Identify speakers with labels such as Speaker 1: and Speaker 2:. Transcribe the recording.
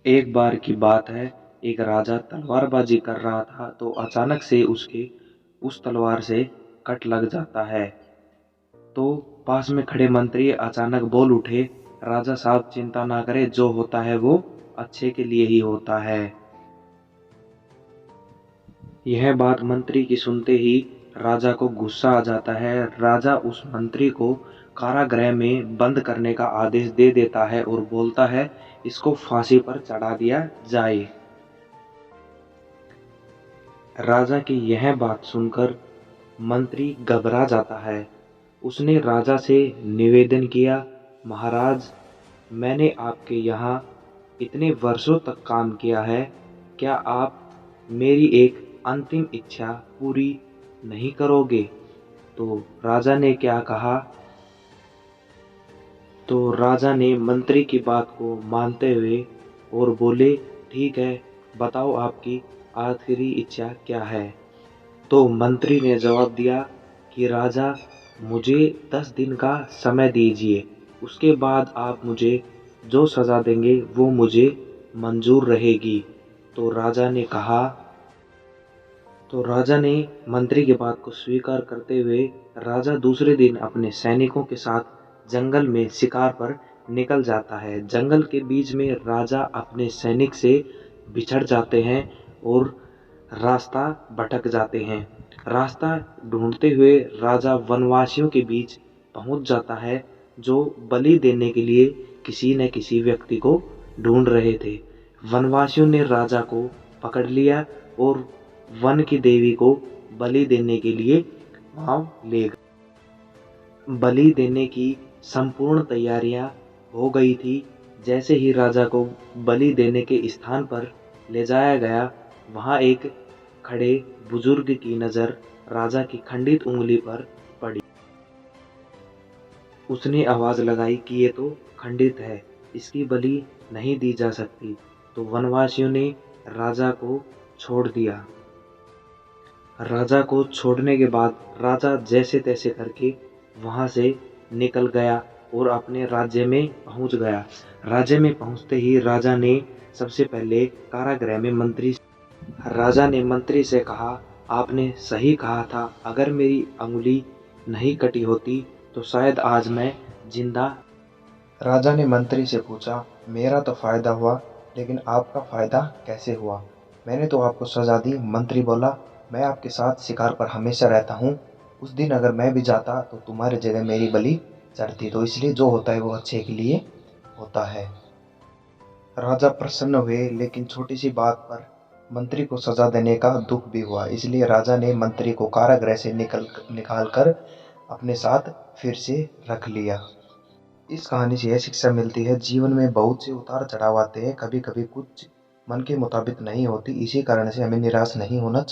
Speaker 1: एक बार की बात है, एक राजा तलवारबाजी कर रहा था तो अचानक से उसके उस तलवार से कट लग जाता है। तो पास में खड़े मंत्री अचानक बोल उठे, राजा साहब चिंता ना करें, जो होता है वो अच्छे के लिए ही होता है। यह बात मंत्री की सुनते ही राजा को गुस्सा आ जाता है। राजा उस मंत्री को कारागृह में बंद करने का आदेश दे देता है और बोलता है, इसको फांसी पर चढ़ा दिया जाए। राजा की यह बात सुनकर मंत्री घबरा जाता है। उसने राजा से निवेदन किया, महाराज, मैंने आपके यहाँ इतने वर्षों तक काम किया है, क्या आप मेरी एक अंतिम इच्छा पूरी नहीं करोगे? तो राजा ने क्या कहा? तो राजा ने मंत्री की बात को मानते हुए और बोले, ठीक है, बताओ आपकी आखिरी इच्छा क्या है? तो मंत्री ने जवाब दिया कि राजा, मुझे 10 दिन का समय दीजिए, उसके बाद आप मुझे जो सज़ा देंगे वो मुझे मंजूर रहेगी। तो राजा ने कहा तो राजा ने मंत्री की बात को स्वीकार करते हुए राजा दूसरे दिन अपने सैनिकों के साथ जंगल में शिकार पर निकल जाता है। जंगल के बीच में राजा अपने सैनिक से बिछड़ जाते हैं और रास्ता भटक जाते हैं। रास्ता ढूंढते हुए राजा वनवासियों के बीच पहुंच जाता है, जो बलि देने के लिए किसी न किसी व्यक्ति को ढूंढ रहे थे। वनवासियों ने राजा को पकड़ लिया और वन की देवी को बलि देने के लिए वहां ले गए। बलि देने की संपूर्ण तैयारियां हो गई थी। जैसे ही राजा को बलि देने के स्थान पर ले जाया गया, वहां एक खड़े बुजुर्ग की नजर राजा की खंडित उंगली पर पड़ी। उसने आवाज लगाई कि ये तो खंडित है, इसकी बलि नहीं दी जा सकती। तो वनवासियों ने राजा को छोड़ दिया। राजा को छोड़ने के बाद राजा जैसे तैसे करके वहां से निकल गया और अपने राज्य में पहुंच गया। राज्य में पहुंचते ही राजा ने सबसे पहले कारागृह में राजा ने मंत्री से कहा, आपने सही कहा था, अगर मेरी अंगुली नहीं कटी होती तो शायद आज मैं जिंदा। राजा ने मंत्री से पूछा, मेरा तो फायदा हुआ, लेकिन आपका फायदा कैसे हुआ? मैंने तो आपको सजा दी। मंत्री बोला, मैं आपके साथ शिकार पर हमेशा रहता हूँ। उस दिन अगर मैं भी जाता तो तुम्हारी जगह मेरी बलि चढ़ती, तो इसलिए जो होता है वो अच्छे के लिए होता है। राजा प्रसन्न हुए, लेकिन छोटी सी बात पर मंत्री को सजा देने का दुख भी हुआ। इसलिए राजा ने मंत्री को कारागृह से निकाल कर अपने साथ फिर से रख लिया। इस कहानी से यह शिक्षा मिलती है, जीवन में बहुत से उतार चढ़ाव आते हैं, कभी कभी कुछ मन के मुताबिक नहीं होती, इसी कारण से हमें निराश नहीं होना चाहिए।